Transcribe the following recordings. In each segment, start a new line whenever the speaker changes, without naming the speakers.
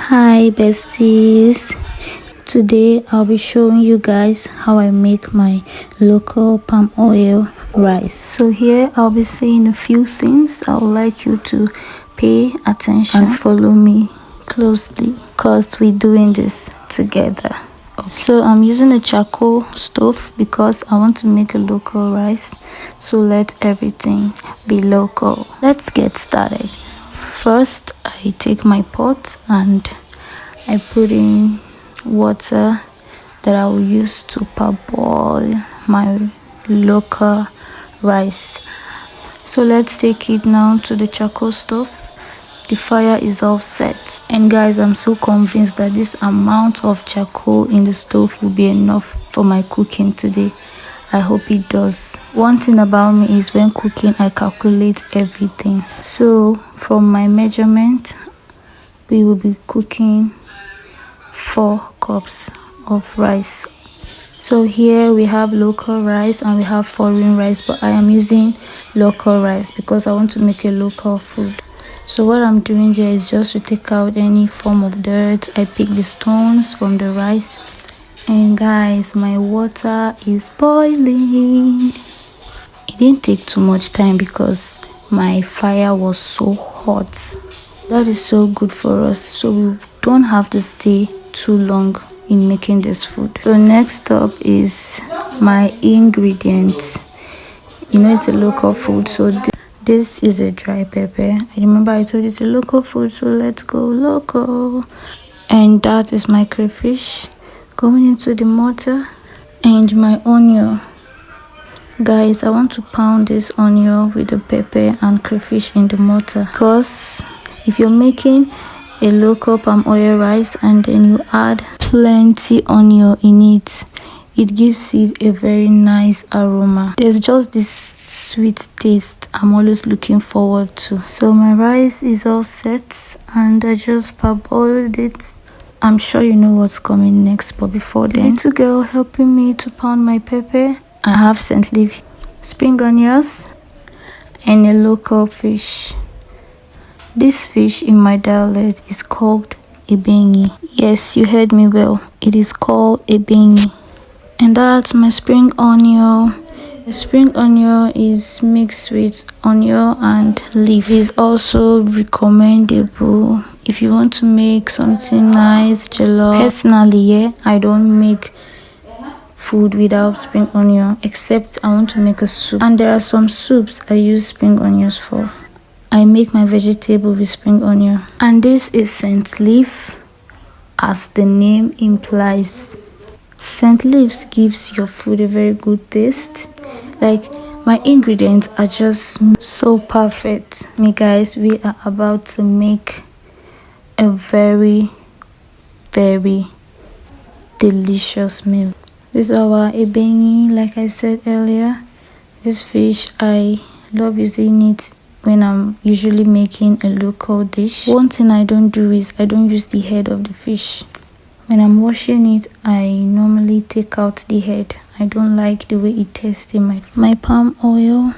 Hi besties, today I'll be showing you guys how I make my local palm oil rice. So here I'll be saying a few things. I would like you to pay attention and follow me closely because we're doing this together. Okay. So I'm using a charcoal stove because I want to make a local rice, so let everything be local. Let's get started. First, I take my pot and I put in water that I will use to parboil my local rice. So let's take it now to the charcoal stove. The fire is all set, and guys, I'm so convinced that this amount of charcoal in the stove will be enough for my cooking today. I hope it does. One thing about me is when cooking, I calculate everything. So from my measurement, we will be cooking 4 cups of rice. So here we have local rice and we have foreign rice, but I am using local rice because I want to make a local food. So what I'm doing here is just to take out any form of dirt. I pick the stones from the rice. And guys, my water is boiling. It didn't take too much time because my fire was so hot. That is so good for us, so we don't have to stay too long in making this food. So next up is my ingredients. You know, it's a local food, so this is a dry pepper. I remember I told you it's a local food, so let's go local. And that is my crayfish going into the mortar, and my onion. Guys, I want to pound this onion with the pepper and crayfish in the mortar, because if you're making a local palm oil rice and then you add plenty onion in it, it gives it a very nice aroma. There's just this sweet taste I'm always looking forward to. So my rice is all set and I just parboiled it. I'm sure you know what's coming next, but before then, little girl helping me to pound my pepper. I have scent leaf, spring onions, and a local fish. This fish in my dialect is called ebengi. Yes, you heard me well. It is called ebengi. And that's my spring onion. The spring onion is mixed with onion and leaf. It is also recommendable if you want to make something nice, jollof. Personally, yeah, I don't make food without spring onion, except I want to make a soup. And there are some soups I use spring onions for. I make my vegetable with spring onion. And this is scent leaf, as the name implies. Scent leaves gives your food a very good taste. Like, my ingredients are just so perfect. Me guys, we are about to make a very delicious meal. This is our ebengi. Like I said earlier, this fish, I love using it when I'm usually making a local dish. One thing I don't do is I don't use the head of the fish. When I'm washing it, I normally take out the head. I don't like the way it tastes in my palm oil.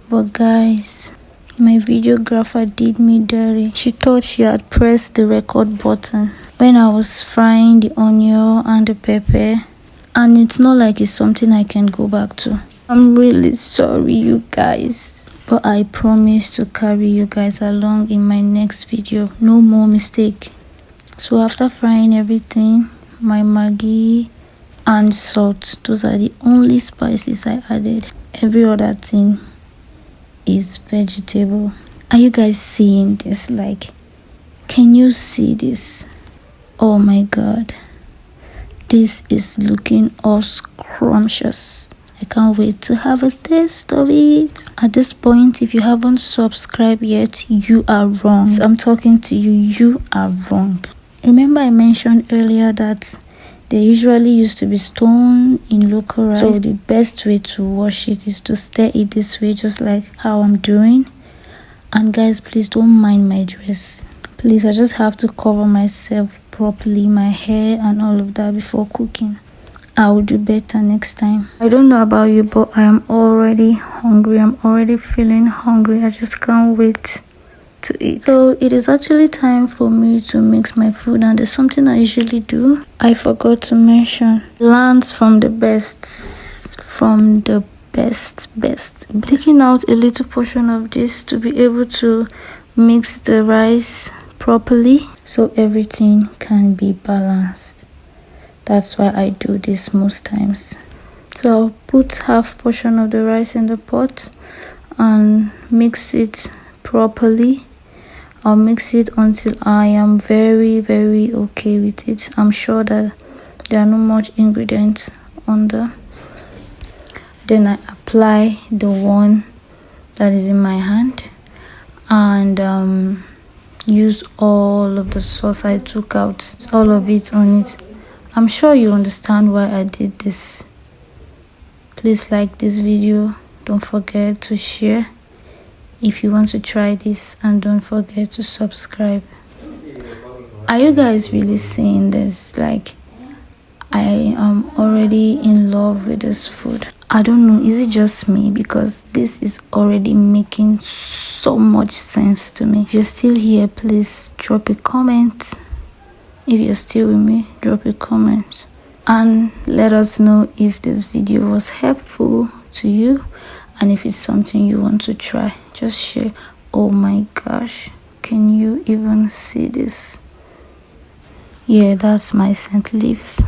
But guys, my videographer did me dirty. She thought she had pressed the record button when I was frying the onion and the pepper. And it's not like it's something I can go back to. I'm really sorry, you guys. But I promise to carry you guys along in my next video. No more mistake. So after frying everything, my Maggi and salt, those are the only spices I added. Every other thing is vegetable. Are you guys seeing this? Like, can you see this? Oh my god, this is looking all scrumptious. I can't wait to have a taste of it. At this point, if you haven't subscribed yet, you are wrong. I'm talking to you, you are wrong. Remember I mentioned earlier that there usually used to be stone in local rice. So the best way to wash it is to stir it this way, just like how I'm doing. And guys, please don't mind my dress. Please, I just have to cover myself properly, my hair and all of that before cooking. I will do better next time. I don't know about you, but I am already hungry. I'm already feeling hungry. I just can't wait to eat. So it is actually time for me to mix my food, and there's something I usually do. I forgot to mention, lands from the best, taking out a little portion of this to be able to mix the rice properly so everything can be balanced. That's why I do this most times. So I'll put half portion of the rice in the pot and mix it properly. I'll mix it until I am very okay with it. I'm sure that there are no much ingredients on there. Then I apply the one that is in my hand and use all of the sauce I took out, all of it on it. I'm sure you understand why I did this. Please like this video, don't forget to share if you want to try this, and don't forget to subscribe. Are you guys really seeing this? Like, I am already in love with this food. I don't know, is it just me? Because this is already making so much sense to me. If you're still here, please drop a comment. If you're still with me, drop a comment and let us know if this video was helpful to you and if it's something you want to try. Just share. Oh my gosh, can you even see this? Yeah, that's my scent leaf.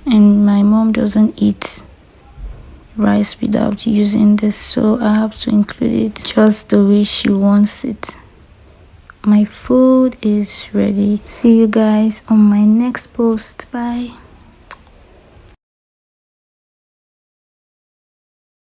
And my mom doesn't eat rice without using this, so I have to include it just the way she wants it. My food is ready. See you guys on my next post. Bye.